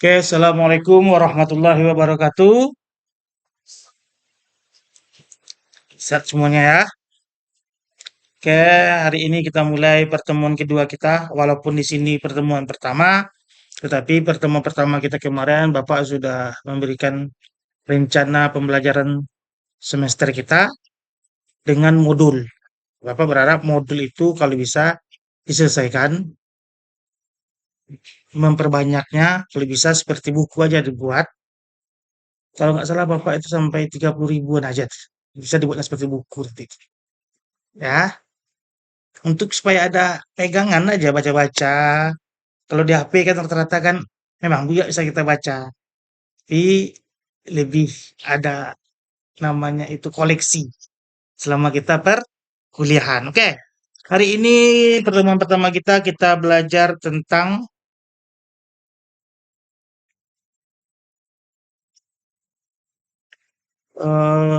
Oke, assalamualaikum warahmatullahi wabarakatuh. Sehat semuanya ya. Oke, hari ini kita mulai pertemuan kedua kita. Walaupun di sini pertemuan pertama, tetapi pertemuan pertama kita kemarin Bapak sudah memberikan rencana pembelajaran semester kita dengan modul. Bapak berharap modul itu kalau bisa diselesaikan, memperbanyaknya, kalau bisa seperti buku aja dibuat. Kalau nggak salah Bapak itu sampai 30 ribuan aja. Bisa dibuatnya seperti buku nanti. Ya. Untuk supaya ada pegangan aja baca-baca. Kalau di HP kan rata-rata kan memang juga bisa kita baca. Tapi lebih ada namanya itu koleksi selama kita perkuliahan. Oke. Hari ini pertemuan pertama kita belajar tentang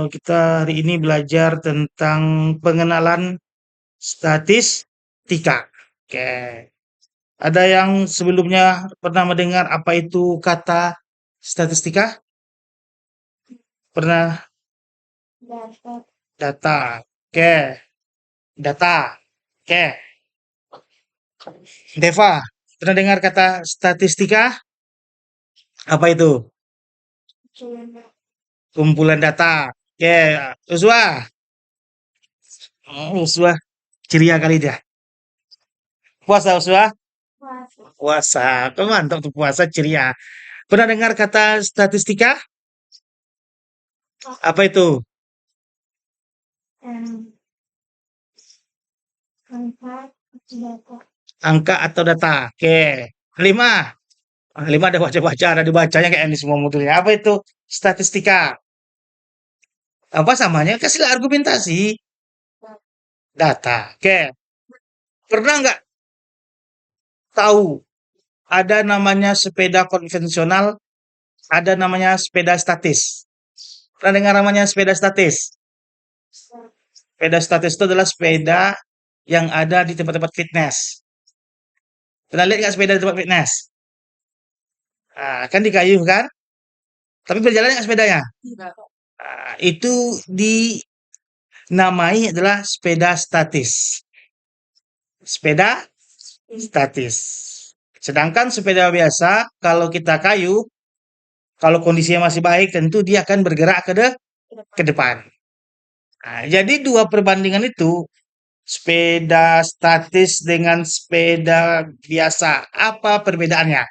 kita hari ini belajar tentang pengenalan statistika. Oke. Ada yang sebelumnya pernah mendengar apa itu kata statistika? Pernah data. Oke, data. Oke. Deva, pernah dengar kata statistika? Apa itu? Kumpulan data. Oke, Uswa. Oh, Uswa, ceria kali dia. Puasa Uswa? Puasa. Kau mantap tuh puasa ceria. Pernah dengar kata statistika? Apa itu? Angka atau data. Oke. Lima. Lima ada baca-baca, ada dibacanya kayak ini semua modulnya. Apa itu? Statistika. Apa samanya? Kasihlah argumentasi. Data. Oke. Pernah nggak tahu ada namanya sepeda konvensional, ada namanya sepeda statis. Pernah dengar namanya sepeda statis? Sepeda statis itu adalah sepeda yang ada di tempat-tempat fitness. Pernah lihat nggak sepeda di tempat fitness? Kan di kayu kan? Tapi berjalan nggak sepedanya? Itu dinamai adalah sepeda statis. Sepeda statis. Sedangkan sepeda biasa, kalau kita kayu, kalau kondisinya masih baik, tentu dia akan bergerak ke depan. Jadi dua perbandingan itu, sepeda statis dengan sepeda biasa, apa perbedaannya?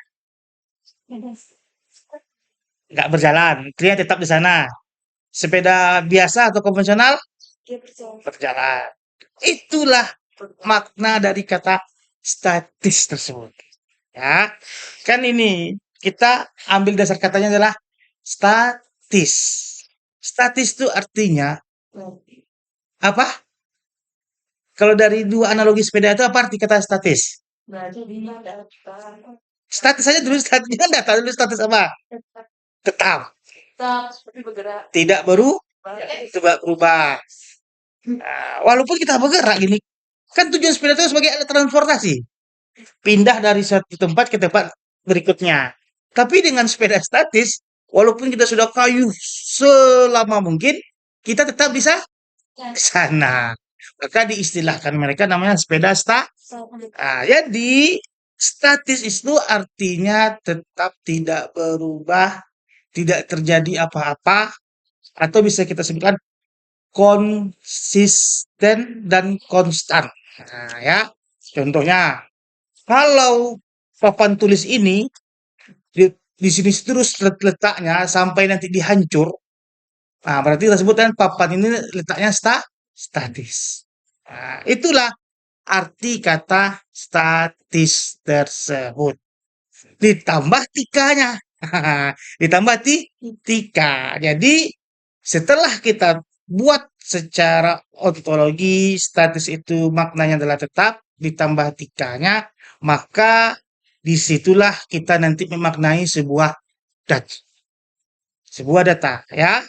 Nggak berjalan, dia tetap di sana. Sepeda biasa atau konvensional berjalan. Itulah makna dari kata statis tersebut. Ya, kan ini kita ambil dasar katanya adalah statis. Statis itu artinya apa? Kalau dari dua analogi sepeda itu apa arti kata statis? Statis saja dulu statis kan data dulu statis apa? Tetap. Tidak tidak berubah. Walaupun kita bergerak gini, kan tujuan sepeda itu sebagai alat transportasi. Pindah dari satu tempat ke tempat berikutnya. Tapi dengan sepeda statis, walaupun kita sudah kayu selama mungkin, kita tetap bisa ke sana. Maka diistilahkan mereka namanya sepeda jadi statis itu artinya tetap tidak berubah, tidak terjadi apa-apa, atau bisa kita sebutkan konsisten dan konstan. Ya, contohnya kalau papan tulis ini di sini terus letaknya sampai nanti dihancur. Berarti kita sebutkan papan ini letaknya statis. Itulah arti kata statis tersebut. Ditambah tikanya. Ditambah tika. Jadi setelah kita buat secara ontologi statis itu maknanya adalah tetap ditambah tikanya, maka disitulah kita nanti memaknai data, sebuah data ya.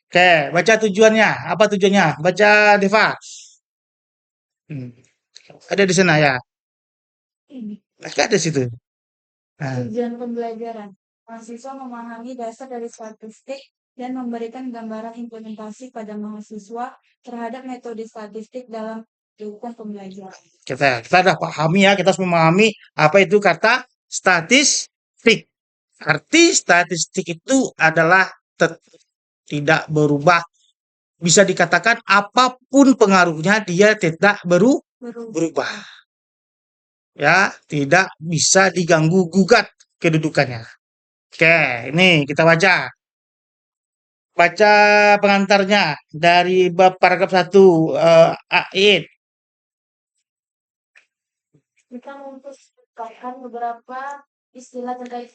Oke, baca tujuannya. Apa tujuannya? Baca Deva. Hmm, ada di sana ya. Maka ada situ. Nah, Mahasiswa memahami dasar dari statistik dan memberikan gambaran implementasi pada mahasiswa terhadap metode statistik dalam kehidupan pembelajaran. Kita udah pahami ya, kita harus memahami apa itu kata statistik. Arti statistik itu adalah tidak berubah. Bisa dikatakan apapun pengaruhnya dia tidak berubah. Ya, tidak bisa diganggu gugat kedudukannya. Oke, ini kita baca. Baca pengantarnya dari bab paragraf 1 Ait. Kita memperkatakan beberapa istilah terkait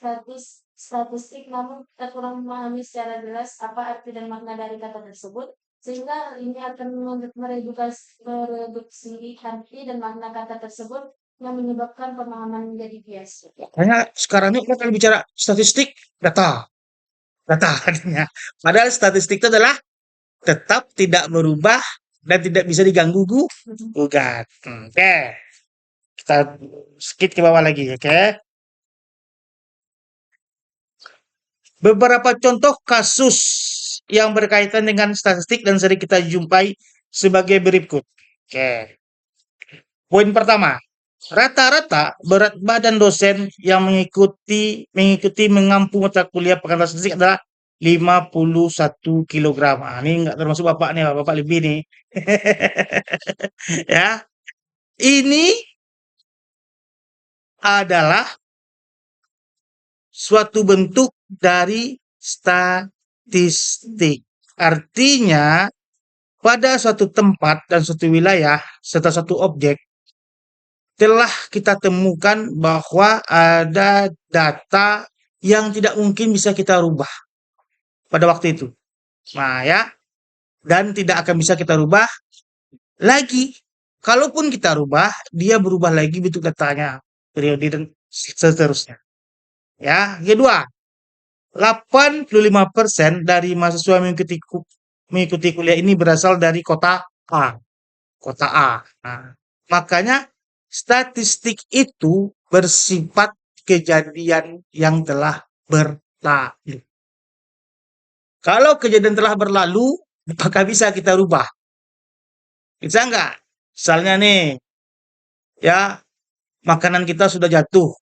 statistik, namun kita kurang memahami secara jelas apa arti dan makna dari kata tersebut, sehingga hal ini akan mereduksi arti dan makna kata tersebut yang menyebabkan pemahaman menjadi bias. Makanya sekarang ini kita kalau bicara statistik, data. Data artinya. Padahal statistik itu adalah tetap tidak berubah dan tidak bisa diganggu gugat. Oke. Kita skip ke bawah lagi, oke. Beberapa contoh kasus yang berkaitan dengan statistik dan sering kita jumpai sebagai berikut. Oke. Poin pertama, rata-rata berat badan dosen yang mengikuti mengampu mata kuliah pengantar statistik adalah 51 kilogram. Ini nggak termasuk bapak nih, bapak lebih nih. Ya, ini adalah suatu bentuk dari statistik. Artinya, pada suatu tempat dan suatu wilayah serta suatu objek telah kita temukan bahwa ada data yang tidak mungkin bisa kita rubah pada waktu itu. Nah, ya, dan tidak akan bisa kita rubah lagi. Kalaupun kita rubah, dia berubah lagi bentuk datanya, periode dan seterusnya. Ya, kedua, 85% dari mahasiswa mengikuti kuliah ini berasal dari kota A. Kota A. Nah, makanya statistik itu bersifat kejadian yang telah berlalu. Kalau kejadian telah berlalu, apakah bisa kita rubah? Bisa enggak? Misalnya nih, ya, makanan kita sudah jatuh.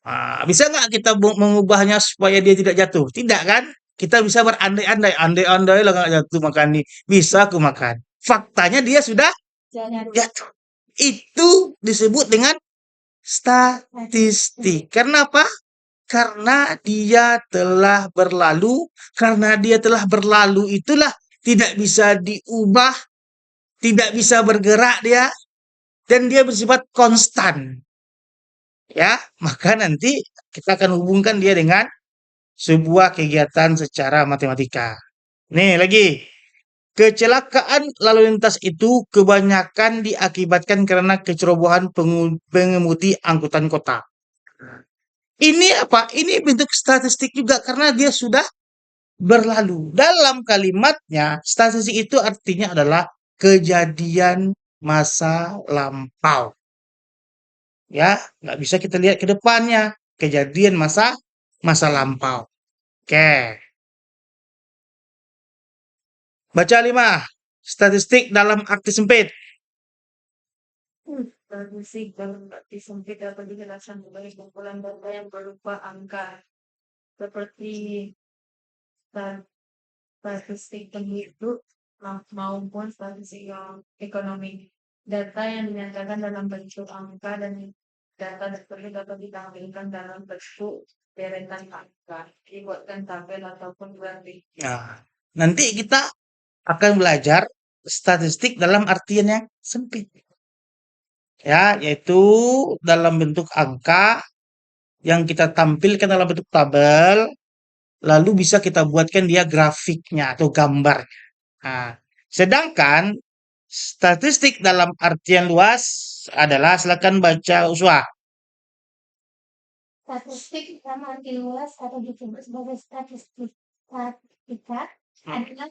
Nah, bisa nggak kita mengubahnya supaya dia tidak jatuh? Tidak kan? Kita bisa berandai-andai, andai-andai lah nggak jatuh makan nih. Bisa aku makan. Faktanya dia sudah jatuh. Itu disebut dengan statistik. Karena apa? Karena dia telah berlalu. Karena dia telah berlalu itulah tidak bisa diubah, tidak bisa bergerak dia, dan dia bersifat konstan. Ya, maka nanti kita akan hubungkan dia dengan sebuah kegiatan secara matematika. Nih lagi, kecelakaan lalu lintas itu kebanyakan diakibatkan karena kecerobohan pengemudi angkutan kota. Ini apa? Ini bentuk statistik juga karena dia sudah berlalu. Dalam kalimatnya, statistik itu artinya adalah kejadian masa lampau. Ya, nggak bisa kita lihat ke depannya. Kejadian masa lampau. Oke. Baca 5. Statistik dalam arti sempit. Statistik dalam arti sempit dapat dijelaskan sebagai kumpulan data yang berupa angka, seperti statistik penduduk maupun statistik ekonomi. Data yang dinyatakan dalam bentuk angka dan data tersebut dapat ditampilkan dalam bentuk deretan angka, dibuatkan tabel ataupun grafik. Nah, nanti kita akan belajar statistik dalam artian yang sempit. Ya, yaitu dalam bentuk angka yang kita tampilkan dalam bentuk tabel, lalu bisa kita buatkan dia grafiknya atau gambar. Nah, sedangkan statistik dalam artian luas adalah, silakan baca Uswa. Statistik dalam arti luas atau disebut sebagai statistika adalah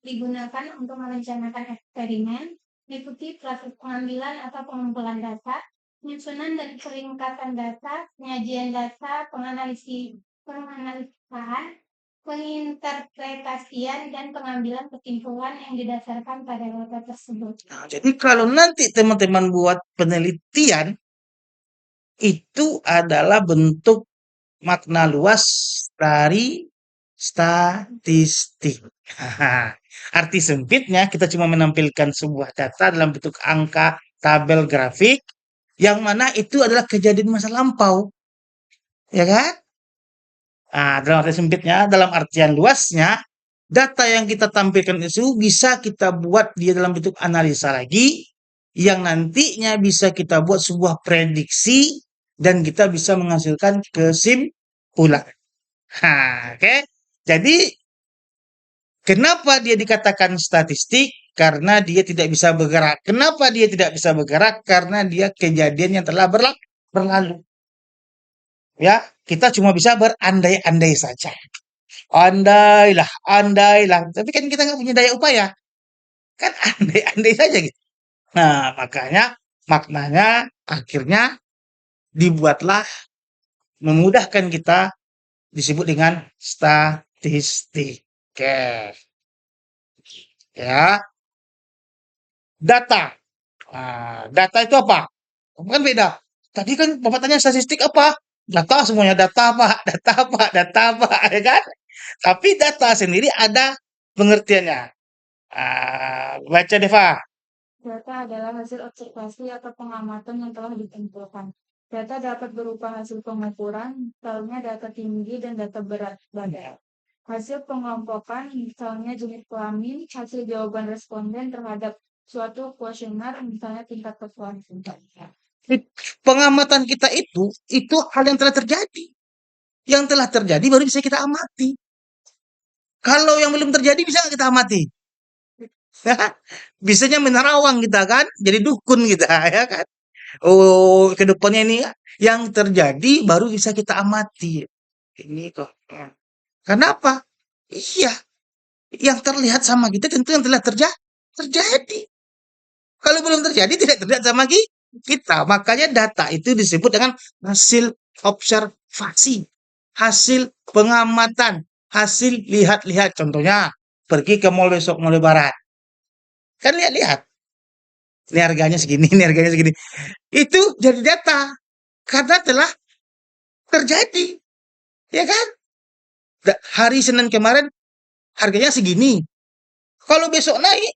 digunakan untuk merencanakan eksperimen, mengikuti proses pengambilan atau pengumpulan data, Penyusunan dan peringkatan data, penyajian data, penganalisaan, penginterpretasian, dan pengambilan kesimpulan yang didasarkan pada data tersebut. Nah, jadi kalau nanti teman-teman buat penelitian, itu adalah bentuk makna luas dari statistik. Arti sempitnya kita cuma menampilkan sebuah data dalam bentuk angka, tabel, grafik, yang mana itu adalah kejadian masa lampau, ya kan? Nah, dalam arti sempitnya, dalam artian luasnya, data yang kita tampilkan itu bisa kita buat dia dalam bentuk analisa lagi, yang nantinya bisa kita buat sebuah prediksi dan kita bisa menghasilkan kesimpulan. Nah, oke. Jadi, kenapa dia dikatakan statistik? Karena dia tidak bisa bergerak. Kenapa dia tidak bisa bergerak? Karena dia kejadian yang telah berlalu. Ya, kita cuma bisa berandai-andai saja. Andailah, andailah. Tapi kan kita nggak punya daya upaya. Kan andai-andai saja gitu. Nah, makanya maknanya akhirnya dibuatlah memudahkan kita disebut dengan statistik. Oke. Ya, data. Nah, data itu apa? Kan beda. Tadi kan Bapak tanya statistik apa? Data semuanya data apa? Data apa? Data apa? Ya kan? Tapi data sendiri ada pengertiannya. Baca Deva. Data adalah hasil observasi atau pengamatan yang telah dikumpulkan. Data dapat berupa hasil pengukuran, misalnya data tinggi dan data berat badan. Hasil pengelompokan, misalnya jenis kelamin, hasil jawaban responden terhadap suatu kuesioner, misalnya tingkat kepuasan. Pengamatan kita itu hal yang telah terjadi. Yang telah terjadi baru bisa kita amati. Kalau yang belum terjadi bisa nggak kita amati? Bisanya menerawang kita kan, jadi dukun kita ya kan. Oh, ke depannya ini yang terjadi baru bisa kita amati. Ini kok. Kenapa? Iya, yang terlihat sama kita tentu yang telah terjadi. Kalau belum terjadi tidak terlihat sama kita. Makanya data itu disebut dengan hasil observasi, hasil pengamatan, hasil lihat-lihat. Contohnya, pergi ke mall besok, mall lebaran. Kan lihat-lihat. Ini harganya segini, ini harganya segini. Itu jadi data. Karena telah terjadi. Ya kan? Hari Senin kemarin harganya segini. Kalau besok naik,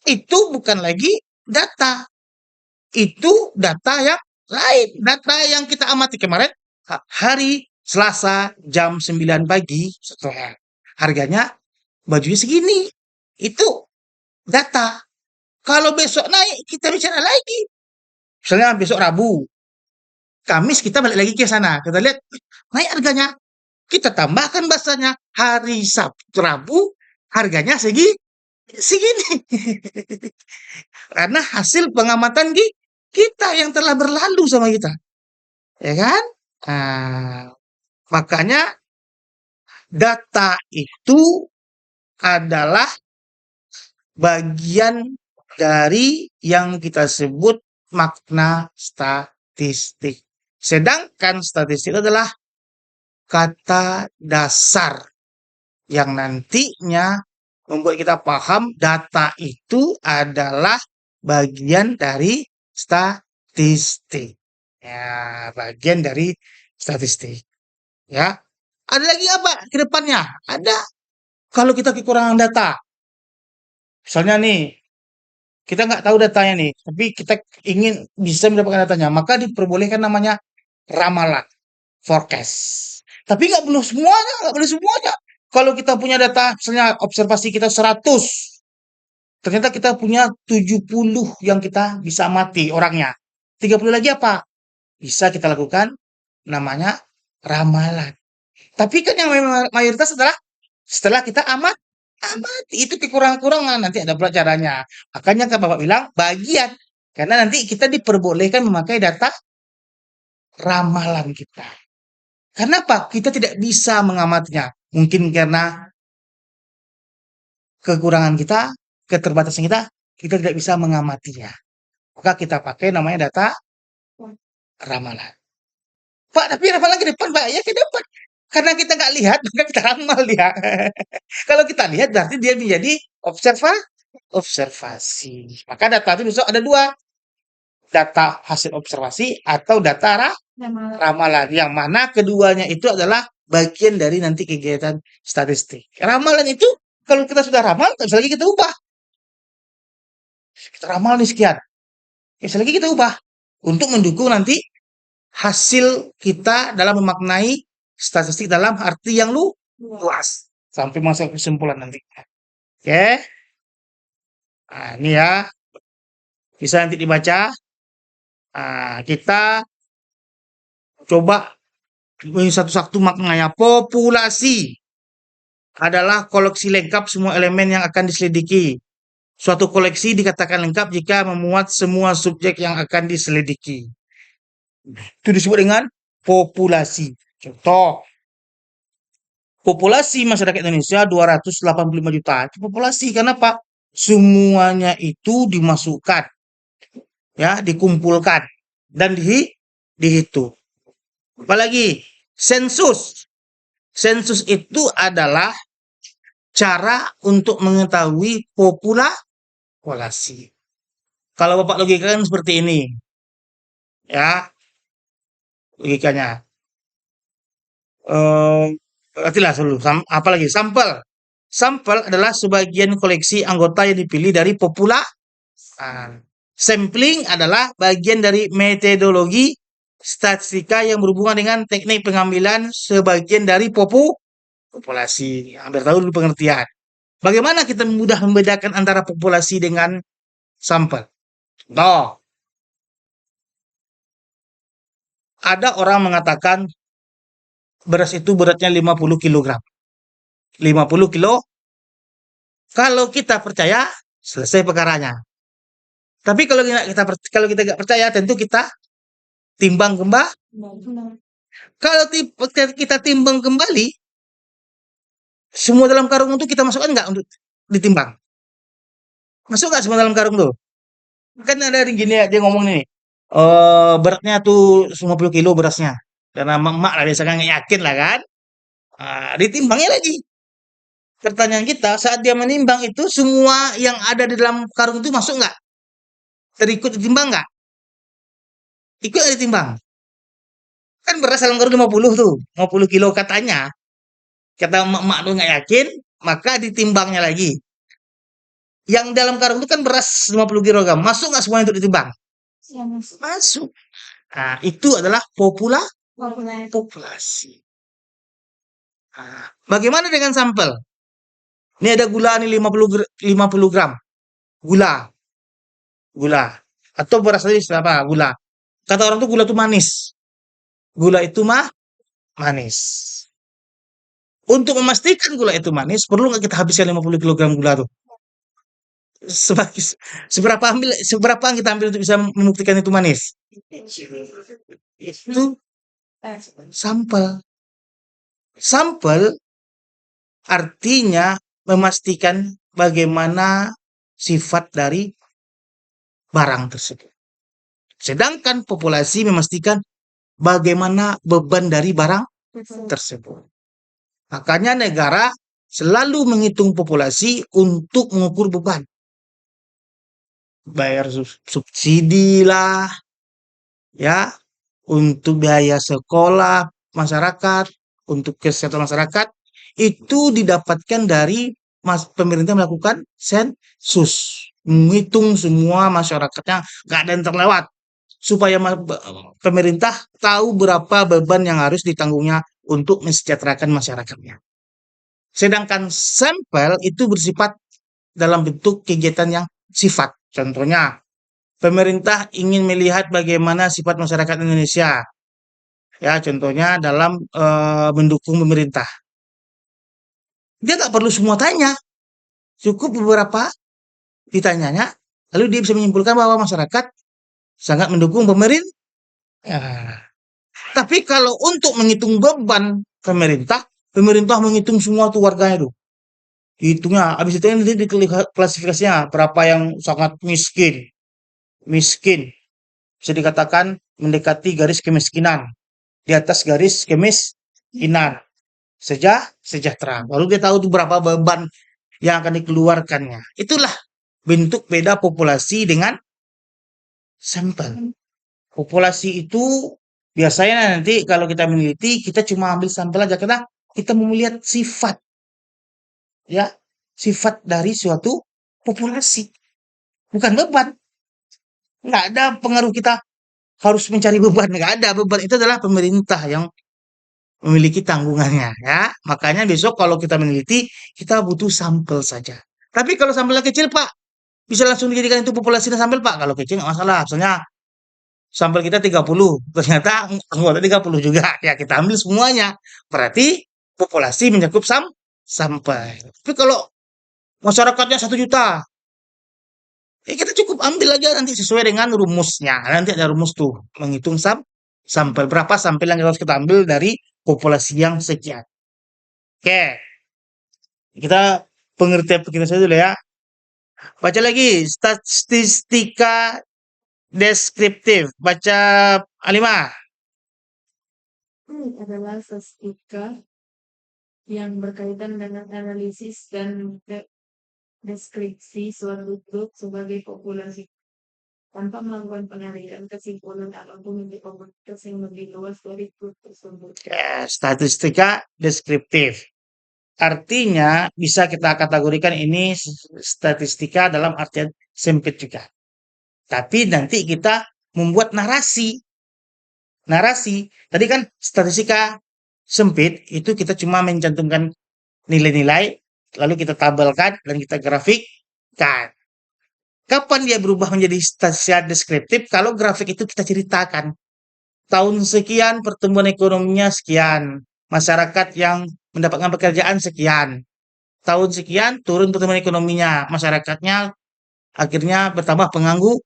itu bukan lagi data. Itu data yang lain. Data yang kita amati kemarin, hari Selasa jam 9 pagi, setelah harganya bajunya segini. Itu data. Kalau besok naik, kita bicara lagi. Misalnya besok Rabu, Kamis kita balik lagi ke sana. Kita lihat, naik harganya. Kita tambahkan bahasanya, hari Sabtu, Rabu, harganya segini. Karena hasil pengamatan kita yang telah berlalu sama kita. Ya kan? Nah, makanya data itu adalah bagian dari yang kita sebut makna statistik. Sedangkan statistik adalah kata dasar yang nantinya membuat kita paham data itu adalah bagian dari statistik. Ya, bagian dari statistik. Ya. Ada lagi apa ke depannya? Ada. Kalau kita kekurangan data. Misalnya nih, kita nggak tahu datanya nih, tapi kita ingin bisa mendapatkan datanya, maka diperbolehkan namanya ramalan, forecast. Tapi nggak boleh semuanya. Kalau kita punya data, misalnya observasi kita 100, ternyata kita punya 70 yang kita bisa amati orangnya. 30 lagi apa? Bisa kita lakukan namanya ramalan. Tapi kan yang mayoritas adalah setelah kita amati itu kekurangan-kekurangan nanti ada pula caranya. Makanya kan Bapak bilang bagian karena nanti kita diperbolehkan memakai data ramalan kita. Karena apa? Kita tidak bisa mengamatinya. Mungkin karena kekurangan kita, keterbatasan kita tidak bisa mengamatinya. Maka kita pakai namanya data ramalan. Pak, tapi ramalan ke depan, Pak. Ya ke depan. Karena kita nggak lihat, maka kita ramal dia. Kalau kita lihat, berarti dia menjadi observasi. Maka data itu besok ada dua. Data hasil observasi atau data ramalan. Yang mana keduanya itu adalah bagian dari nanti kegiatan statistik. Ramalan itu, kalau kita sudah ramal, bisa lagi kita ubah. Kita ramal nih sekian. Bisa lagi kita ubah. Untuk mendukung nanti hasil kita dalam memaknai statistik dalam arti yang luas. Sampai masuk kesimpulan nanti. Oke. Nah, ini ya. Bisa nanti dibaca. Nah, kita coba satu-satu maknanya. Populasi adalah koleksi lengkap semua elemen yang akan diselidiki. Suatu koleksi dikatakan lengkap jika memuat semua subjek yang akan diselidiki. Itu disebut dengan populasi. Contoh, populasi masyarakat Indonesia 285 juta. Itu populasi. Kenapa? Semuanya itu dimasukkan, ya, dikumpulkan dan dihitung. Apalagi sensus. Sensus itu adalah cara untuk mengetahui populasi. Kalau Bapak logikakan seperti ini, ya, logikanya. Artilah dulu, apalagi sampel. Sampel adalah sebagian koleksi anggota yang dipilih dari populasi. Sampling adalah bagian dari metodologi statistika yang berhubungan dengan teknik pengambilan sebagian dari populasi. Hampir tahu dulu pengertian. Bagaimana kita mudah membedakan antara populasi dengan sampel? Contoh, ada orang mengatakan beras itu beratnya 50 kg. 50 kilo. Kalau kita percaya, selesai perkaranya. Tapi kalau kita nggak percaya, tentu kita timbang kembali. Kalau kita timbang kembali, semua dalam karung itu kita masukkan nggak untuk ditimbang? Masuk nggak semua dalam karung tuh? Kan ada gini ya, dia ngomong nih, beratnya tuh 50 kilo berasnya. Karena emak lah biasanya nggak yakin lah kan. Ditimbangnya lagi. Pertanyaan kita, saat dia menimbang itu, semua yang ada di dalam karung itu masuk nggak? Terikut ditimbang nggak? Ikut nggak ditimbang? Kan beras dalam karung 50 tuh, 50 kilo katanya. Kata emak-emak tuh nggak yakin, maka ditimbangnya lagi. Yang dalam karung itu kan beras 50 kg. Masuk nggak semuanya untuk ditimbang? Masuk. Nah, itu adalah populasi. Nah, bagaimana dengan sampel? Ini ada gula nih 50 gram. Gula. Atau beras tadi apa? Gula. Kata orang tuh gula itu manis. Gula itu manis. Untuk memastikan gula itu manis, perlu nggak kita habiskan 50 kg gula tuh? Seberapa yang kita ambil untuk bisa membuktikan itu manis? Itu sampel. Sampel artinya memastikan bagaimana sifat dari barang tersebut. Sedangkan populasi memastikan bagaimana beban dari barang tersebut. Makanya negara selalu menghitung populasi untuk mengukur beban. Bayar subsidi lah, ya, untuk biaya sekolah masyarakat, untuk kesehatan masyarakat, itu didapatkan dari pemerintah melakukan sensus. Menghitung semua masyarakatnya, nggak ada yang terlewat. Supaya pemerintah tahu berapa beban yang harus ditanggungnya untuk mensejahterakan masyarakatnya. Sedangkan sampel itu bersifat dalam bentuk kegiatan yang sifat. Contohnya, pemerintah ingin melihat bagaimana sifat masyarakat Indonesia. Ya, contohnya dalam mendukung pemerintah. Dia nggak perlu semua tanya. Cukup beberapa ditanyanya, lalu dia bisa menyimpulkan bahwa masyarakat sangat mendukung pemerintah. Ya. Tapi kalau untuk menghitung beban pemerintah menghitung semua tuh warganya tuh. Hitungnya, habis itu nanti diklasifikasinya berapa yang sangat miskin, bisa dikatakan mendekati garis kemiskinan, di atas garis kemiskinan, sejahtera. Baru dia tahu tuh berapa beban yang akan dikeluarkannya. Itulah bentuk beda populasi dengan sampel. Populasi itu biasanya nanti kalau kita meneliti, kita cuma ambil sampel aja karena kita mau melihat sifat, ya, sifat dari suatu populasi, bukan beban. Nggak ada pengaruh kita harus mencari beban, nggak ada beban. Itu adalah pemerintah yang memiliki tanggungannya, ya. Makanya besok kalau kita meneliti, kita butuh sampel saja. Tapi kalau sampelnya kecil, Pak, bisa langsung dijadikan itu populasi dan sampel, Pak. Kalau kecil nggak masalah. Misalnya sampel kita 30, ternyata anggota 30 juga. Ya kita ambil semuanya. Berarti populasi mencakup sampel. Tapi kalau masyarakatnya 1 juta, kita cukup ambil aja nanti sesuai dengan rumusnya. Nanti ada rumus tuh menghitung sampel berapa sampel yang harus kita ambil dari populasi yang sekian. Oke, kita pengertian kita saja dulu ya. Baca lagi statistika deskriptif. Baca Alimah. Ini adalah statistika yang berkaitan dengan analisis dan deskripsi suatu grup sebagai populasi tanpa melakukan penelitian kesimpulan ataupun komunitas yang lebih luas dari grup tersebut. Ya, statistika deskriptif. Artinya bisa kita kategorikan ini statistika dalam artian sempit juga. Tapi nanti kita membuat narasi. Narasi. Tadi kan statistika sempit itu kita cuma mencantumkan nilai-nilai, lalu kita tabelkan dan kita grafikkan. Kapan dia berubah menjadi statistika deskriptif? Kalau grafik itu kita ceritakan. Tahun sekian pertumbuhan ekonominya sekian. Masyarakat yang mendapatkan pekerjaan sekian. Tahun sekian turun pertumbuhan ekonominya. Masyarakatnya akhirnya bertambah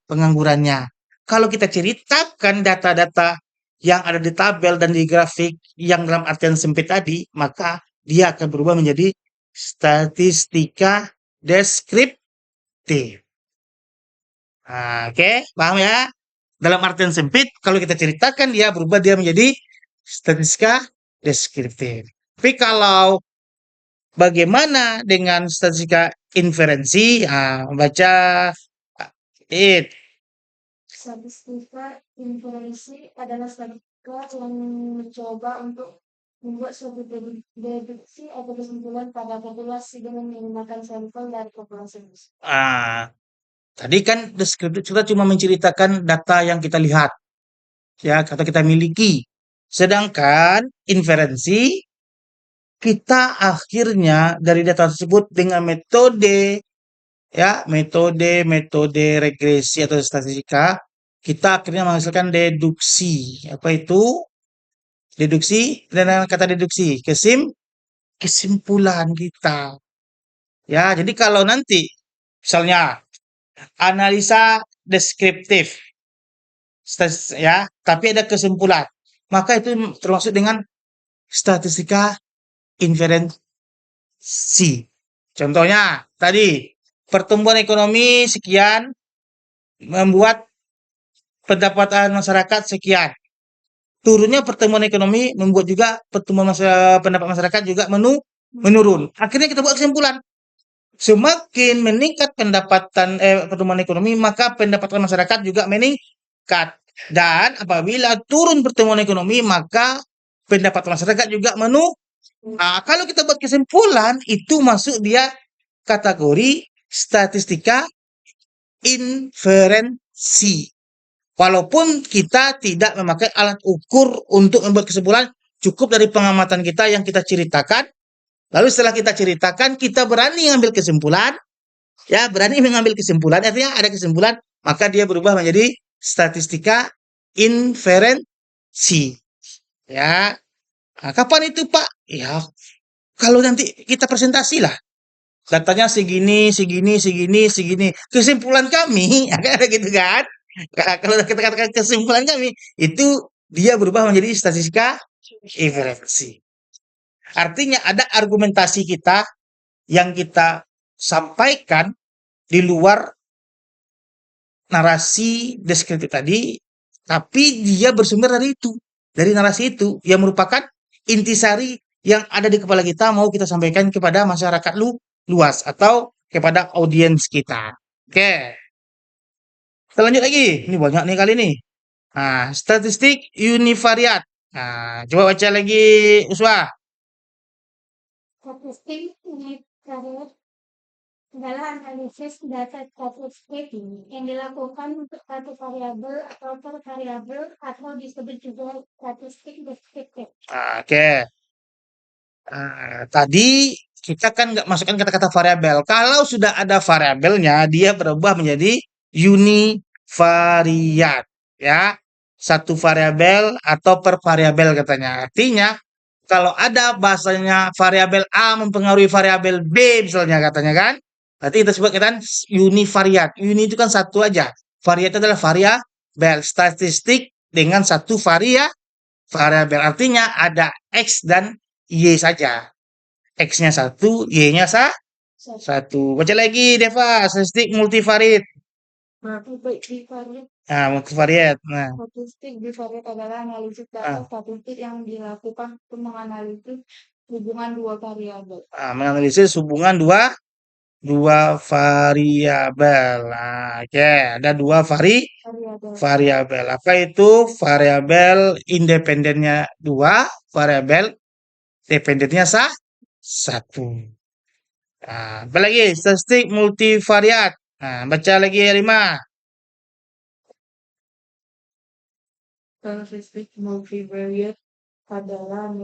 penganggurannya. Kalau kita ceritakan data-data yang ada di tabel dan di grafik yang dalam artian sempit tadi, maka dia akan berubah menjadi statistika deskriptif. Nah, oke, paham ya? Dalam artian sempit, kalau kita ceritakan dia berubah dia menjadi statistika deskriptif. Tapi kalau bagaimana dengan statistika inferensi? Baca it. Statistika inferensi adalah statistika yang mencoba untuk membuat suatu deduksi atau kesimpulan pada populasi dengan menggunakan sampel dari populasi tersebut. Tadi kan deskriptif kita cuma menceritakan data yang kita lihat, ya, atau kita miliki. Sedangkan inferensi kita akhirnya dari data tersebut dengan metode, ya, metode regresi atau statistika, kita akhirnya menghasilkan deduksi. Apa itu? Deduksi, dan kata deduksi, kesimpulan kita. Ya, jadi kalau nanti misalnya analisa deskriptif, ya, tapi ada kesimpulan, maka itu termasuk dengan statistika inferensi. Contohnya tadi pertumbuhan ekonomi sekian membuat pendapatan masyarakat sekian. Turunnya pertumbuhan ekonomi membuat juga pendapat masyarakat juga menurun. Akhirnya kita buat kesimpulan. Semakin meningkat pertumbuhan ekonomi, maka pendapatan masyarakat juga meningkat. Dan apabila turun pertumbuhan ekonomi, maka pendapatan masyarakat juga kalau kita buat kesimpulan, itu masuk dia kategori statistika inferensi. Walaupun kita tidak memakai alat ukur untuk membuat kesimpulan, cukup dari pengamatan kita yang kita ceritakan. Lalu setelah kita ceritakan, kita berani mengambil kesimpulan. Ya, berani mengambil kesimpulan. Artinya ada kesimpulan, maka dia berubah menjadi statistika inferensi. Ya, kapan itu, Pak? Ya, kalau nanti kita presentasi lah. Datanya segini, segini, segini, segini. Kesimpulan kami, ada gitu kan? Kalau kita katakan kesimpulan kami, itu dia berubah menjadi statistika inferensi. Artinya ada argumentasi kita yang kita sampaikan di luar narasi deskriptif tadi, Tapi dia bersumber dari itu, dari narasi itu yang merupakan intisari yang ada di kepala kita mau kita sampaikan kepada masyarakat luas atau kepada audiens kita. Oke, kita lanjut lagi. Ini banyak nih kali nih. Nah, statistik univariat. Nah, coba baca lagi, Uswa. Statistik univariat adalah analisis data statistik yang dilakukan untuk satu variabel atau per variabel atau disebut juga statistik deskriptif. Oke. Tadi kita kan nggak masukkan kata-kata variabel. Kalau sudah ada variabelnya, dia berubah menjadi univariat, ya. Satu variabel atau per variabel katanya. Artinya, kalau ada bahasanya variabel A mempengaruhi variabel B misalnya katanya kan. Nanti kita sebut kan univariat. Uni itu kan satu aja. Variat itu adalah variabel statistik dengan satu variabel. Artinya ada X dan Y saja. X-nya satu, Y-nya satu. Baca lagi, Deva. Statistik multivariat. Multivariat. Nah, multivariat. Nah, Statistik bivariat adalah analisis data statistik yang dilakukan untuk menganalisis hubungan dua variabel. menganalisis hubungan dua variabel. Nah, oke, ada dua Variabel. variabel. Apa itu? Variabel independennya dua, variabel dependennya satu. Nah, apa lagi? Statistik multivariat. Nah, baca lagi ya 5. Statistik multivariat adalah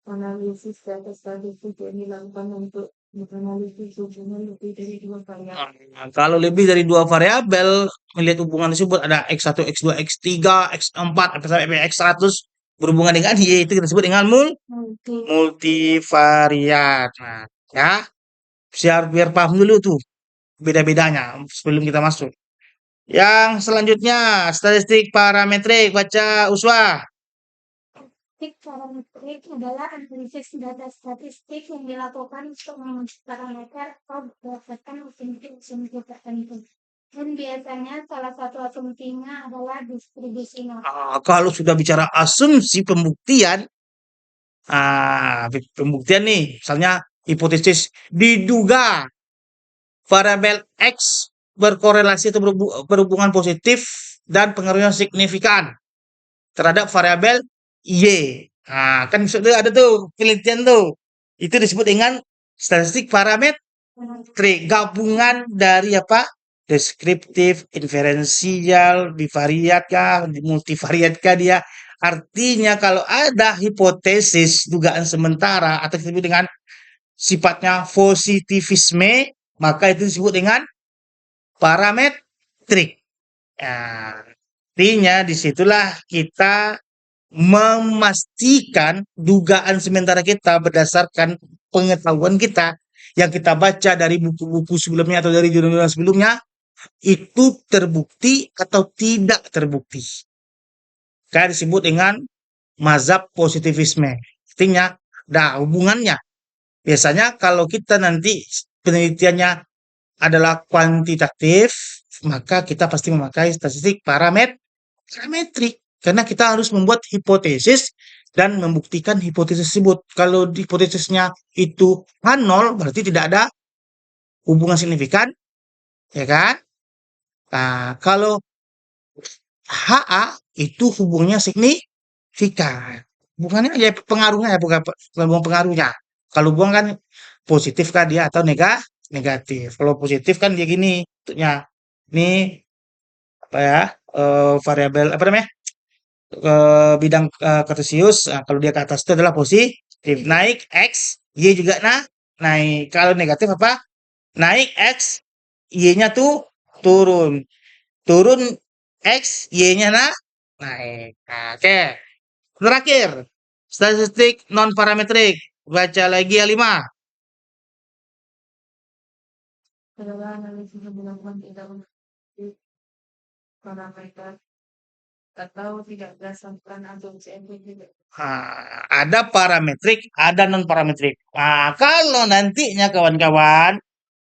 analisis data statistik yang dilakukan untuk menganalisis hubungan lebih dari dua variabel. Kalau lebih dari dua variabel, melihat hubungan tersebut ada X1, X2, X3, X4, sampai X100 berhubungan dengan Y, itu kita sebut dengan multivariat. Nah, ya, biar paham dulu tuh beda-bedanya sebelum kita masuk. Yang selanjutnya, statistik parametrik. Baca, Uswa. Statistik parametrik adalah analisis data statistik yang dilakukan untuk menguji parameter atau berdasarkan asumsi-asumsi tertentu. Dan biasanya salah satu asumsinya adalah distribusi normal. Kalau sudah bicara asumsi pembuktian, pembuktian nih, misalnya hipotesis diduga variabel X berkorelasi atau berhubungan positif dan pengaruhnya signifikan terhadap variabel Y. Nah, kan sudah ada tuh penelitian tuh. Itu disebut dengan statistik parametrik. Gabungan dari apa? Deskriptif, inferensial, bivariat kah, multivariat kah dia. Artinya kalau ada hipotesis dugaan sementara atau disebut dengan sifatnya positivisme, maka itu disebut dengan parametrik. Nah, artinya disitulah kita memastikan dugaan sementara kita berdasarkan pengetahuan kita yang kita baca dari buku-buku sebelumnya atau dari jurnal sebelumnya itu terbukti atau tidak terbukti. Kayak disebut dengan mazhab positivisme. Artinya, ada hubungannya. Biasanya kalau kita nanti penelitiannya adalah kuantitatif, maka kita pasti memakai statistik parametrik. Karena kita harus membuat hipotesis dan membuktikan hipotesis tersebut. Kalau hipotesisnya itu H0, berarti tidak ada hubungan signifikan, ya kan? Nah, kalau HA itu hubungannya signifikan. Hubungannya ya pengaruhnya ya bukan hubungan pengaruhnya. Kalau hubungan kan positif kan dia atau negatif. Kalau positif kan dia gini bentuknya. Ini apa ya? Variabel apa namanya? Bidang kartesius. Nah, kalau dia ke atas itu adalah positif. Naik X, Y juga naik. Kalau negatif apa? Naik X, Y-nya tuh turun. Turun X, Y-nya naik. Nah, oke. Terakhir, statistik non parametrik. Baca lagi ya 5. Adalah analisis yang dilakukan tidak untuk parameter atau tidak berdasarkan asumsi empirik. Ada parametrik, ada non parametrik. Nah, kalau nantinya kawan-kawan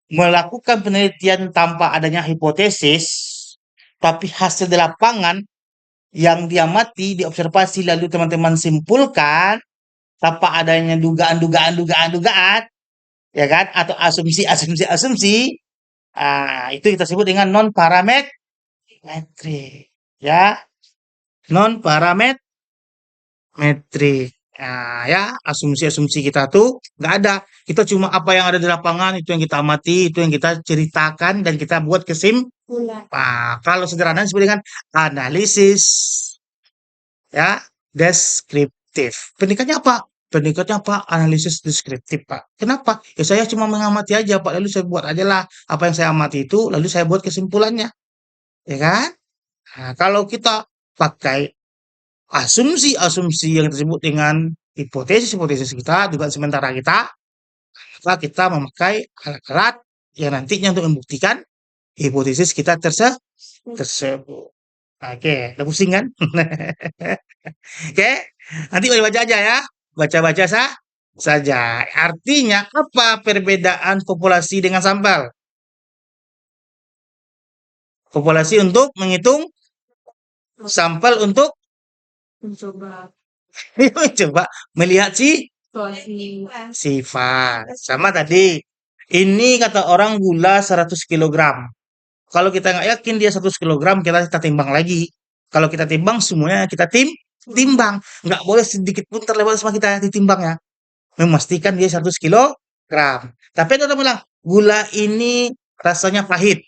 melakukan penelitian tanpa adanya hipotesis, tapi hasil di lapangan yang diamati, diobservasi, lalu teman-teman simpulkan tanpa adanya dugaan, ya kan? Atau asumsi, itu kita sebut dengan non parametrik, ya, non parametrik. Nah, ya, asumsi-asumsi kita tuh nggak ada. Kita cuma apa yang ada di lapangan, itu yang kita amati, itu yang kita ceritakan, dan kita buat Bulan. Kalau sederhana disebut dengan analisis, ya, deskriptif. Peningkatnya apa? Peningkatnya apa? Analisis deskriptif, Pak. Kenapa? Ya saya cuma mengamati aja, Pak. Lalu saya buat aja lah apa yang saya amati itu, lalu saya buat kesimpulannya, ya kan? Nah, kalau kita pakai asumsi-asumsi yang disebut dengan hipotesis-hipotesis kita, dugaan sementara kita, maka kita memakai alat-alat yang nantinya untuk membuktikan hipotesis kita tersebut. Oke, udah pusing kan? Oke, nanti baca aja ya. Baca-baca saja. Artinya apa perbedaan populasi dengan sampel? Populasi untuk menghitung, sampel untuk Mencoba coba melihat situasi. sifat. Sama tadi. Ini kata orang gula 100 kilogram. Kalau kita nggak yakin dia 100 kilogram, kita timbang lagi. Kalau kita timbang, semuanya kita timbang. Nggak boleh sedikit pun terlewat sama kita ditimbang ya. Memastikan dia 100 kilogram. Tapi ada orang bilang, gula ini rasanya pahit.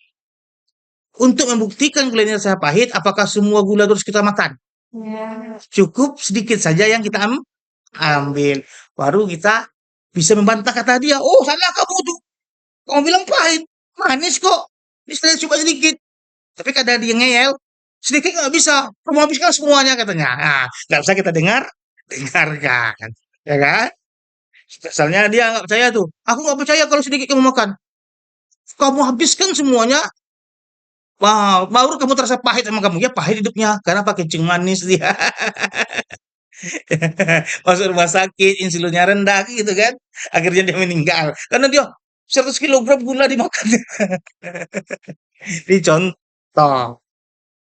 Untuk membuktikan gula ini rasanya pahit, apakah semua gula terus kita makan? Ya. Cukup sedikit saja yang kita ambil. Baru kita bisa membantah kata dia, oh salah kamu tuh. Kamu bilang pahit, manis kok. Ini saya coba sedikit. Tapi kadang dia ngeyel, sedikit nggak bisa. Kamu habiskan semuanya katanya. Nah, nggak bisa kita dengarkan. Ya kan? Misalnya dia nggak percaya tuh. Aku nggak percaya kalau sedikit kamu makan. Kamu habiskan semuanya, wah, baru kamu terasa pahit sama kamu. Ya pahit hidupnya, karena pakai kencing manis dia. Masuk rumah sakit, insulinnya rendah gitu kan. Akhirnya dia meninggal. Karena dia 100 kilogram gula dimakan. Ini contoh.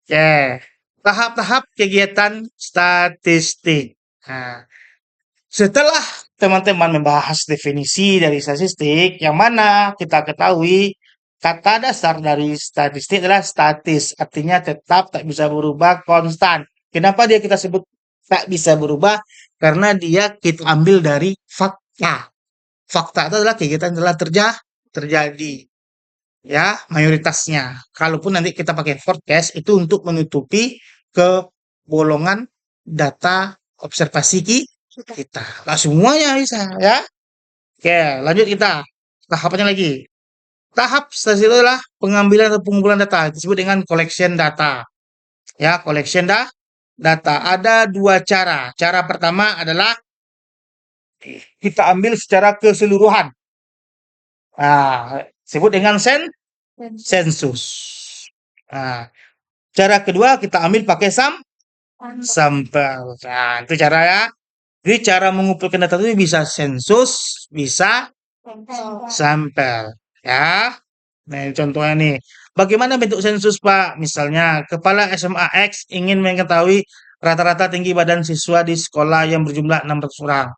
Oke. Tahap-tahap kegiatan statistik. Nah, setelah teman-teman membahas definisi dari statistik, yang mana kita ketahui kata dasar dari statistik adalah statis, artinya tetap tak bisa berubah, konstan. Kenapa dia kita sebut tak bisa berubah? Karena dia kita ambil dari fakta. Fakta itu adalah kegiatan yang telah terjadi, ya, mayoritasnya. Kalaupun nanti kita pakai forecast itu untuk menutupi kebolongan data observasi kita. Nggak semuanya bisa, ya. Oke, lanjut kita. Tahapannya lagi. Tahap stasiun itu adalah pengambilan atau pengumpulan data. Disebut dengan collection data. Ya, collection data. Ada dua cara. Cara pertama adalah kita ambil secara keseluruhan. Nah, sebut dengan sensus. Nah, cara kedua kita ambil pakai sampel. Nah, itu cara ya. Jadi cara mengumpulkan data itu bisa sensus, bisa sampel. Ya. Nah, ini contohnya nih. Bagaimana bentuk sensus, Pak? Misalnya, kepala SMA X ingin mengetahui rata-rata tinggi badan siswa di sekolah yang berjumlah 600 orang.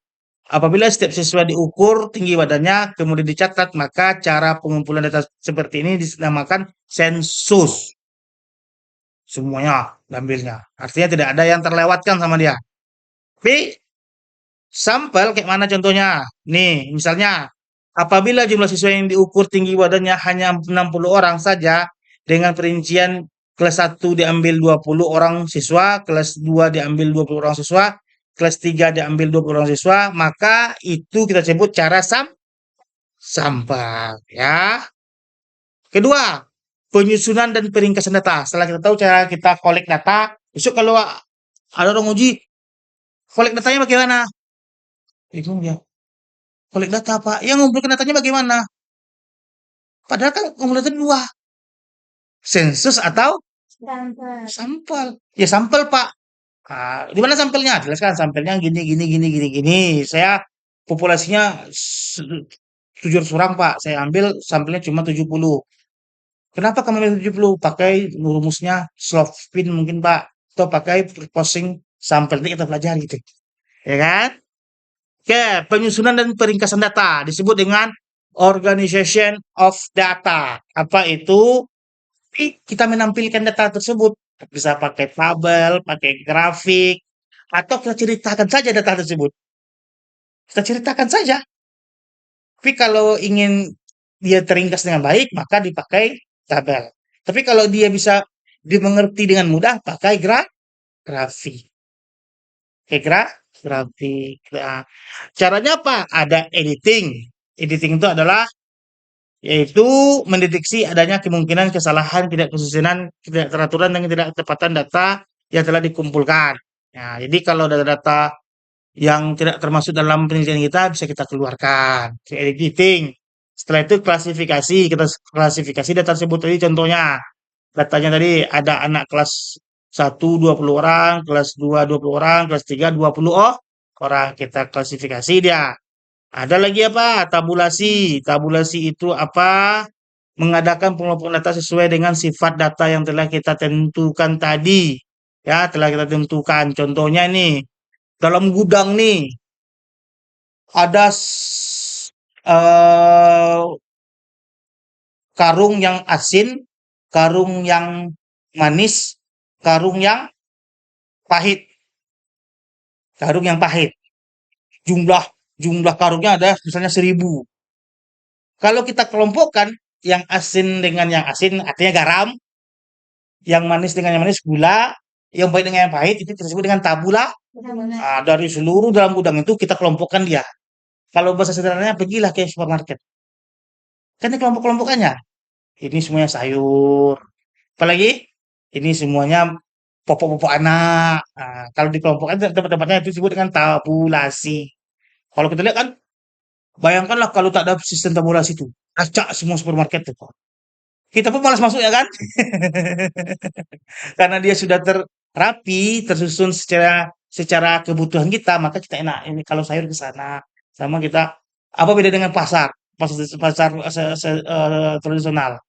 Apabila setiap siswa diukur tinggi badannya, kemudian dicatat, maka cara pengumpulan data seperti ini dinamakan sensus. Semuanya diambilnya. Artinya tidak ada yang terlewatkan sama dia. Tapi sampel kayak mana contohnya? Nih, misalnya apabila jumlah siswa yang diukur tinggi badannya hanya 60 orang saja, dengan perincian kelas 1 diambil 20 orang siswa, kelas 2 diambil 20 orang siswa, kelas 3 diambil 20 orang siswa, maka itu kita sebut cara sampel, ya. Kedua, penyusunan dan peringkasan data. Setelah kita tahu cara kita collect data, besok kalau ada orang uji, collect datanya bagaimana? Bingung dia. Collect data, Pak. Yang ngumpulkan datanya bagaimana? Padahal kan ngumpulkan data dua. Sensus atau sampel. Ya sampel, Pak. Di mana sampelnya? Jelaskan sampelnya gini, gini, gini, gini, gini. Saya populasinya 700 orang, Pak. Saya ambil sampelnya cuma 70. Kenapa kamu ambil 70? Pakai rumusnya Slovin mungkin, Pak. atau pakai posting sampel. Nanti kita pelajari itu. Ya kan? Oke, penyusunan dan peringkasan data disebut dengan organization of data. Apa itu? Kita menampilkan data tersebut. Bisa pakai tabel, pakai grafik, atau kita ceritakan saja data tersebut. Kita ceritakan saja. Tapi kalau ingin dia teringkas dengan baik, maka dipakai tabel. Tapi kalau dia bisa dimengerti dengan mudah, pakai grafik. Oke, grafik. Nah, caranya apa? Ada editing. Editing itu adalah yaitu mendeteksi adanya kemungkinan kesalahan, tidak kesusunan, tidak teraturan, dan tidak ketepatan data yang telah dikumpulkan. Nah, jadi kalau data-data yang tidak termasuk dalam penelitian kita bisa kita keluarkan. Editing. Setelah itu klasifikasi. Kita klasifikasi data tersebut tadi contohnya. Datanya tadi ada anak kelas 1 20 orang, kelas 2 20 orang, kelas 3 20 orang. Kita klasifikasi dia. Ada lagi apa? Tabulasi. Tabulasi itu apa? Mengadakan pengelompokan data sesuai dengan sifat data yang telah kita tentukan tadi. Ya, telah kita tentukan. Contohnya nih, dalam gudang nih ada karung yang asin, karung yang manis, karung yang pahit. Karung yang pahit. Jumlah jumlah karungnya ada misalnya 1.000. Kalau kita kelompokkan yang asin dengan yang asin artinya garam, yang manis dengan yang manis gula, yang pahit dengan yang pahit itu disebut dengan tabula. Ah, dari seluruh dalam gudang itu kita kelompokkan dia. Kalau bahasa sederhananya pergilah ke supermarket. Kan ini kelompok-kelompokannya. Ini semuanya sayur. Apalagi ini semuanya pokok-pokok anak. Nah, kalau dikelompokkan tempat-tempatnya itu disebut dengan tabulasi. Kalau kita lihat kan, bayangkanlah kalau tak ada sistem tabulasi itu, acak semua supermarket itu. Kita pun malas masuk ya kan? Karena dia sudah terapi, tersusun secara secara kebutuhan kita, maka kita enak. Ini kalau sayur ke sana, sama kita apa beda dengan pasar? Pasar pasar tradisional.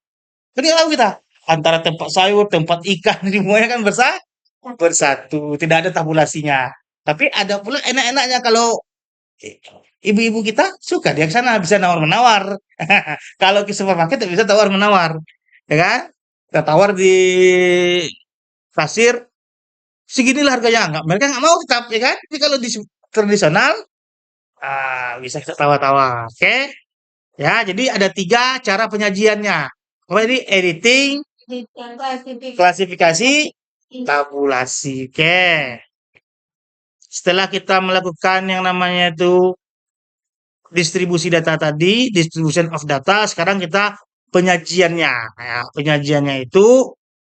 Jadi tahu kita antara tempat sayur, tempat ikan, semuanya kan bersatu, tidak ada tabulasinya. Tapi ada pula enak-enaknya kalau ibu-ibu kita suka dia ke sana bisa nawar-menawar. Kalau ke supermarket tidak bisa tawar-menawar, ya kan? Kita tawar di kasir, seginilah harganya. Nggak, mereka nggak mau tetap, ya kan? Tapi kalau di tradisional, bisa kita tawar-tawar. Oke? Ya, jadi ada 3 cara penyajiannya. Apa ini? Editing, klasifikasi, tabulasi. Oke. Setelah kita melakukan yang namanya itu distribusi data tadi, distribution of data, sekarang kita penyajiannya. Ya, penyajiannya itu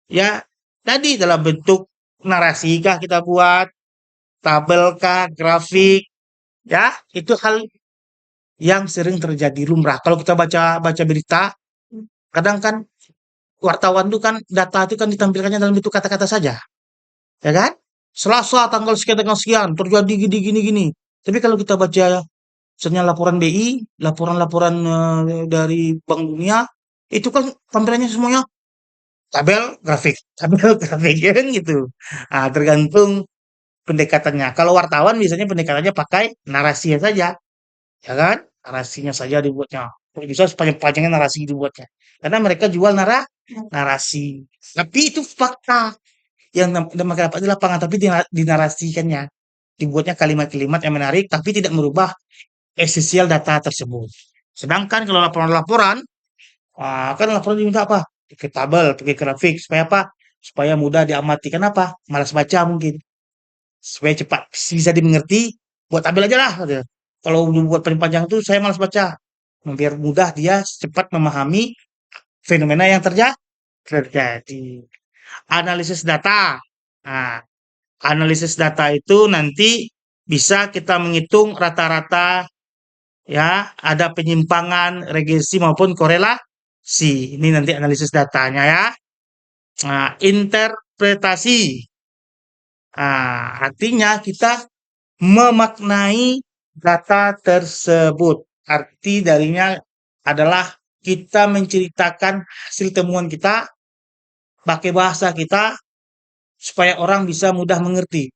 ya tadi dalam bentuk narasi kah kita buat, tabel kah, grafik, ya itu hal yang sering terjadi lumrah. Kalau kita baca baca berita, kadang kan wartawan tuh kan data itu kan ditampilkannya dalam bentuk kata-kata saja, ya kan? Selasa tanggal sekian terjadi gini gini gini. Tapi kalau kita baca misalnya laporan BI, laporan-laporan dari Bank Dunia, itu kan tampilannya semuanya tabel, grafik, tabel, grafik, ya kan gitu. Nah, tergantung pendekatannya. Kalau wartawan biasanya pendekatannya pakai narasinya saja, ya kan? Narasinya saja dibuatnya. Kalau bisa sepanjang-panjangnya narasi dibuatnya. Karena mereka jual narasi. Tapi itu fakta yang mereka dapat di lapangan, tapi dinarasikannya. Dibuatnya kalimat-kalimat yang menarik, tapi tidak merubah esensial data tersebut. Sedangkan kalau laporan-laporan, kan laporan diminta apa? Pakai tabel, pakai grafik, supaya apa? Supaya mudah diamati. Kenapa? Malas baca mungkin. Supaya cepat bisa dimengerti, buat tabel aja lah. Gitu. Kalau buat panjang itu saya malas baca. Biar mudah dia cepat memahami fenomena yang terjadi. Analisis data. Nah, analisis data itu nanti bisa kita menghitung rata-rata ya, ada penyimpangan, regresi maupun korelasi. Ini nanti analisis datanya ya. Nah, interpretasi. Artinya kita memaknai data tersebut. Arti darinya adalah kita menceritakan hasil temuan kita pakai bahasa kita supaya orang bisa mudah mengerti.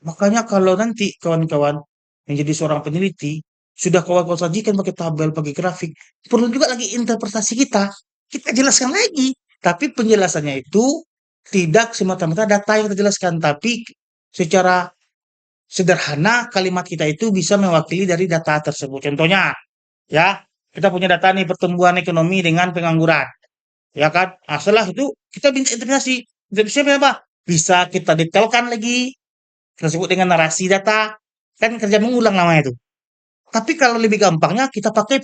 Makanya kalau nanti kawan-kawan menjadi seorang peneliti, sudah kawan-kawan sajikan pakai tabel, pakai grafik, perlu juga lagi interpretasi kita. Kita jelaskan lagi. Tapi penjelasannya itu tidak semata-mata data yang kita jelaskan, tapi secara sederhana kalimat kita itu bisa mewakili dari data tersebut. Contohnya, ya, kita punya data nih pertumbuhan ekonomi dengan pengangguran, ya kan? Nah, setelah itu kita minta interpretasi. Interpretasi apa? Bisa kita detailkan lagi, kita sebut dengan narasi data, kan kerja mengulang namanya itu. Tapi kalau lebih gampangnya kita pakai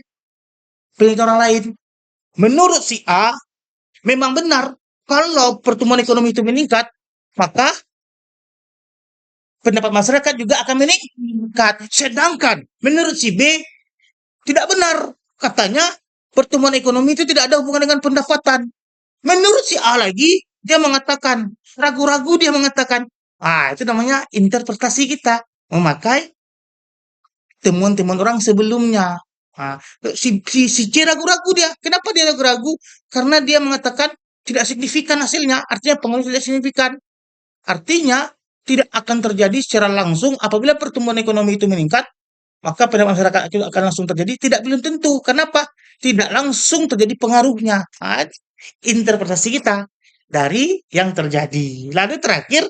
penelitian orang lain. Menurut si A, memang benar kalau pertumbuhan ekonomi itu meningkat, maka pendapat masyarakat juga akan meningkat. Sedangkan menurut si B, tidak benar. Katanya pertumbuhan ekonomi itu tidak ada hubungan dengan pendapatan. Menurut si A lagi, dia mengatakan, ragu-ragu dia mengatakan, itu namanya interpretasi kita. Memakai temuan-temuan orang sebelumnya. Nah, si C ragu-ragu dia. Kenapa dia ragu-ragu? Karena dia mengatakan tidak signifikan hasilnya. Artinya pengaruh tidak signifikan. Artinya tidak akan terjadi secara langsung apabila pertumbuhan ekonomi itu meningkat, maka pada masyarakat itu akan langsung terjadi. Tidak, belum tentu. Kenapa? Tidak langsung terjadi pengaruhnya. Interpretasi kita dari yang terjadi. Lalu terakhir,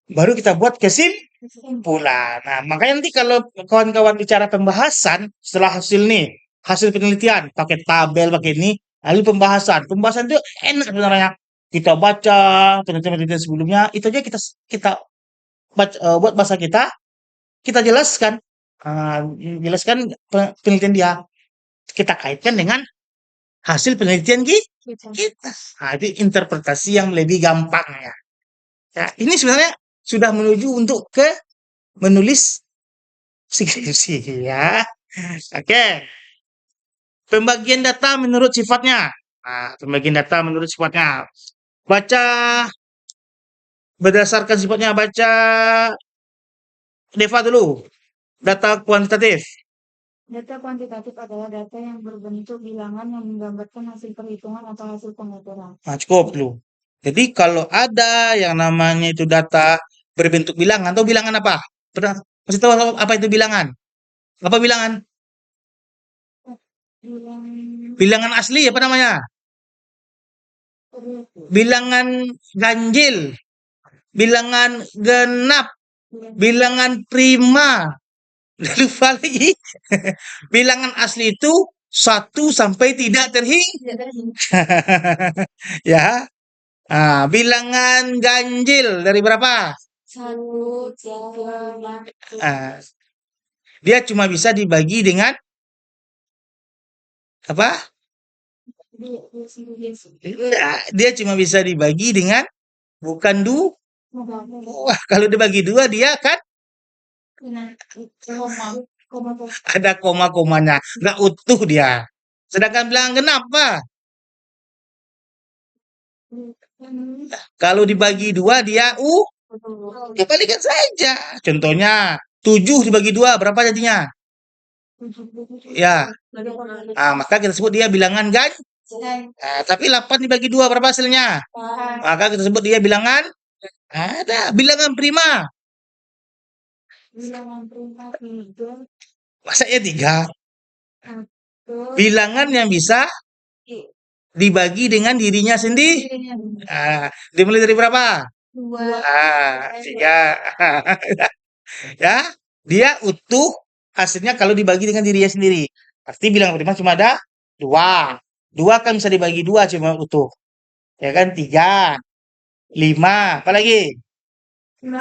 baru kita buat kesimpulan. Nah, makanya nanti kalau kawan-kawan bicara pembahasan setelah hasil nih, hasil penelitian, pakai tabel, pakai ini, lalu pembahasan. Pembahasan itu enak sebenarnya. Kita baca penelitian-penelitian sebelumnya, itu aja kita baca, buat bahasa kita jelaskan. Jelaskan penelitian dia. Kita kaitkan dengan hasil penelitian kita. Nah, itu interpretasi yang lebih gampang ya. Ya, ini sebenarnya sudah menuju untuk ke menulis skripsi ya. Oke. Pembagian data menurut sifatnya. Nah, pembagian data menurut sifatnya. Baca berdasarkan sifatnya, baca Deva dulu. Data kuantitatif. Data kuantitatif adalah data yang berbentuk bilangan yang menggambarkan hasil perhitungan atau hasil pengukuran. Nah, cukup dulu. Jadi kalau ada yang namanya itu data berbentuk bilangan, atau bilangan apa? Pernah kasih tahu apa itu bilangan? Apa bilangan? Bilangan Bilangan asli apa namanya? Bilangan ganjil, bilangan genap, bilangan prima. Lupa lagi. Bilangan asli itu 1 sampai tidak terhingga. Ya. Bilangan ganjil dari berapa? 1, 3, 4, Ah, dia cuma bisa dibagi dengan apa? Enggak, dia cuma bisa dibagi dengan bukan dua. Kalau dibagi dua dia kan ada koma-komanya, nggak utuh dia. Sedangkan bilangan genap apa? Kalau dibagi dua dia kebalikan saja. Contohnya 7 dibagi 2 berapa jadinya? Ya. Maka kita sebut dia bilangan ganjil. Tapi 8 dibagi 2 berapa hasilnya? Maka kita sebut dia bilangan ada bilangan prima. bilangan prima 3, Masa ya 3? 1, Bilangan yang bisa dibagi dengan dirinya sendiri. Dimulai dari berapa? 2, 3. Ya, dia utuh hasilnya kalau dibagi dengan dirinya sendiri. Pasti bilangan prima cuma ada 2. 2 kan bisa dibagi 2 cuma utuh. Ya kan? 3, 5, apa lagi? 7,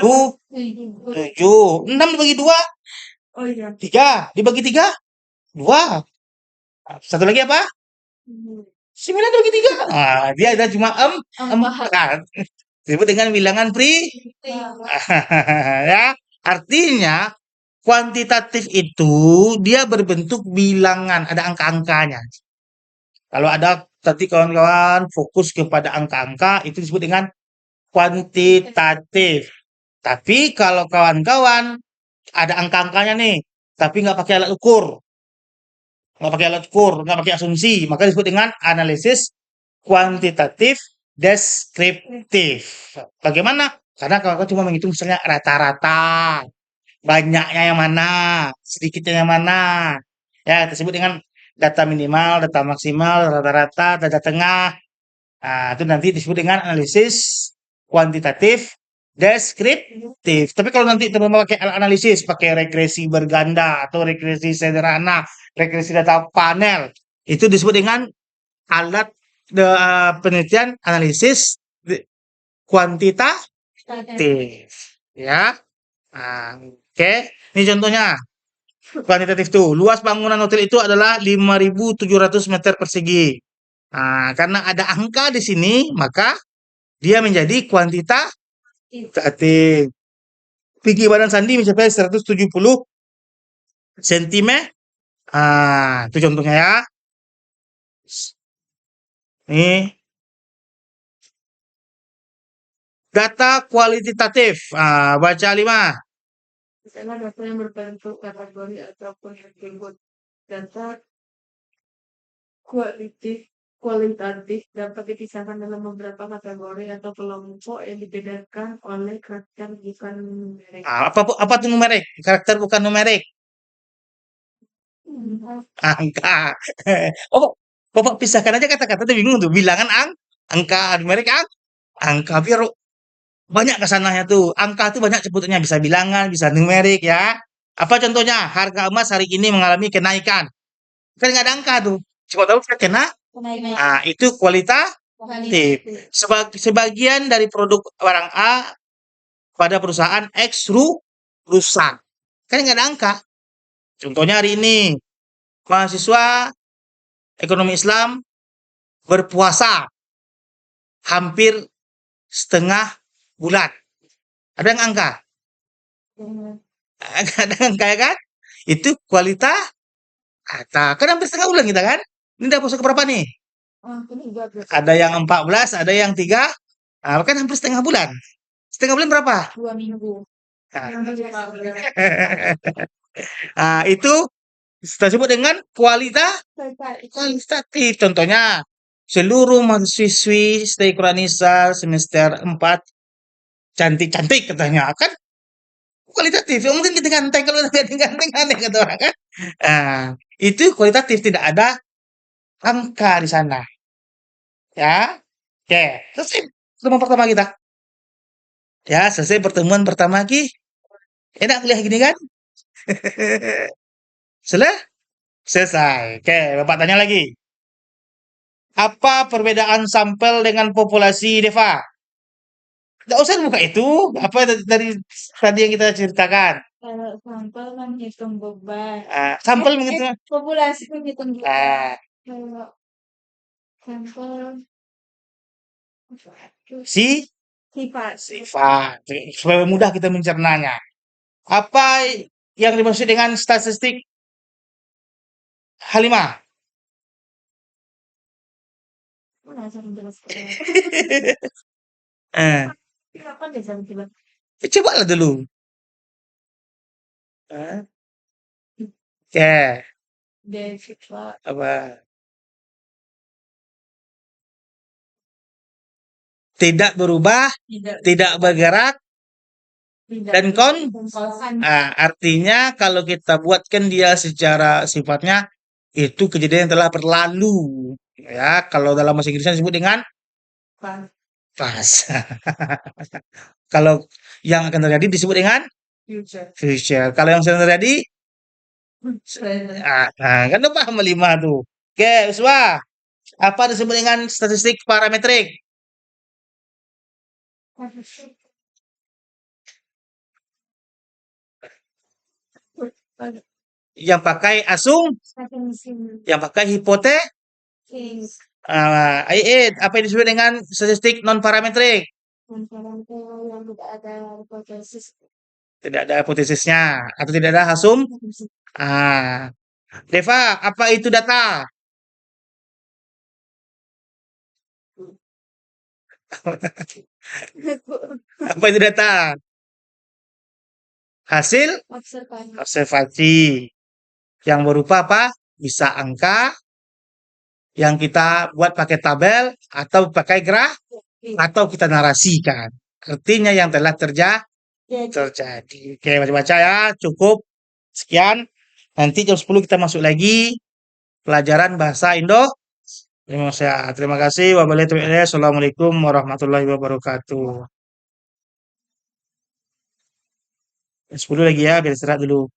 6 dibagi 2, Oh iya. 3, dibagi 3, 2. Satu lagi apa? 9 dibagi 3. Dia ada cuma 4. Disebut dengan bilangan ya. Artinya kuantitatif itu dia berbentuk bilangan, ada angka-angkanya. Kalau ada tadi kawan-kawan fokus kepada angka-angka itu disebut dengan kuantitatif. Tapi kalau kawan-kawan ada angka-angkanya nih, tapi nggak pakai alat ukur, nggak pakai asumsi, maka disebut dengan analisis kuantitatif deskriptif. Bagaimana? Karena kalau cuma menghitung misalnya rata-rata, banyaknya yang mana, sedikitnya yang mana. Ya, tersebut dengan data minimal, data maksimal, rata-rata, data tengah. Nah, itu nanti disebut dengan analisis kuantitatif deskriptif. Tapi kalau nanti teman-teman pakai analisis, pakai regresi berganda atau regresi sederhana, regresi data panel, itu disebut dengan alat penelitian analisis kuantitatif. Ya, nah, oke. Ini contohnya kuantitatif tuh. Luas bangunan hotel itu adalah 5.700 meter persegi. Nah, karena ada angka di sini, maka dia menjadi kuantitatif. Tinggi badan Sandi mencapai 170 cm. Itu contohnya ya. Ini data kualitatif. Baca 5. Misalnya data yang berbentuk kategori ataupun atribut. Data kualitatif dapat dipisahkan dalam beberapa kategori atau kelompok yang dibedakan oleh karakter bukan numerik. Apa tuh numerik? Karakter bukan numerik. Angka. Oh, Bapak pisahkan aja kata-kata tuh bingung tuh. Bilangan angka numerik angka biar banyak kesananya tuh. Angka tuh banyak sebutannya, bisa bilangan, bisa numerik ya. Apa contohnya? Harga emas hari ini mengalami kenaikan. Kan nggak ada angka tuh. Coba tahu kena. Itu kualitatif. Sebagian dari produk barang A pada perusahaan X rusak. Kan nggak ada angka. Contohnya hari ini mahasiswa ekonomi Islam berpuasa hampir setengah bulan. Ada yang angka? Ada angka ya kan? Itu kualitas kata. Kan hampir setengah bulan kita kan? Ini udah puasa keberapa nih? Ada yang 14, ada yang 3. Kan hampir setengah bulan. Setengah bulan berapa? 2 minggu. Itu kita sebut dengan kualitatif. Contohnya, seluruh mahasiswi stay Quranisa semester 4 cantik-cantik katanya. Kan kualitatif. Ya, mungkin kita ganteng, kalau ganteng aneh kata orang kan. Itu kualitatif, tidak ada angka di sana. Ya. Oke, selesai pertemuan pertama kita. Ya, selesai pertemuan pertama lagi. Enak kuliah gini kan? Selesai. Oke, Bapak tanya lagi. Apa perbedaan sampel dengan populasi Deva? Nggak usah buka itu. Apa dari tadi yang kita ceritakan? Kalau sampel menghitung beban. Sampel menghitung. Populasi menghitung beban. Kalau sampel sifat. Supaya mudah kita mencernanya. Apa yang dimaksud dengan statistik Halimah? Kapan deh saya bilang? Coba lah dulu. Ya, Sifat apa? Tidak berubah, tidak bergerak, dan artinya kalau kita buatkan dia secara sifatnya itu kejadian yang telah berlalu. Ya, kalau dalam bahasa Inggrisnya disebut dengan past. Kalau yang akan terjadi disebut dengan future. Kalau yang sedang terjadi, kan udah paham 5 tuh. Oke, Uswa. Apa disebut dengan statistik parametrik? Yang pakai yang pakai hipotesis. Apa yang disebut dengan statistik non parametrik? Tidak ada hipotesisnya atau tidak ada asum. Deva, apa itu data? Apa itu data? Hasil observasi yang berupa apa? Bisa angka yang kita buat pakai tabel atau pakai atau kita narasikan. Artinya yang telah terjadi. Oke, baca-baca ya, cukup. Sekian. Nanti jam 10 kita masuk lagi pelajaran bahasa Indonesia. Terima kasih. Wabillahi taufiq walhidayah. Assalamualaikum warahmatullahi wabarakatuh. 10 lagi ya, biar istirahat dulu.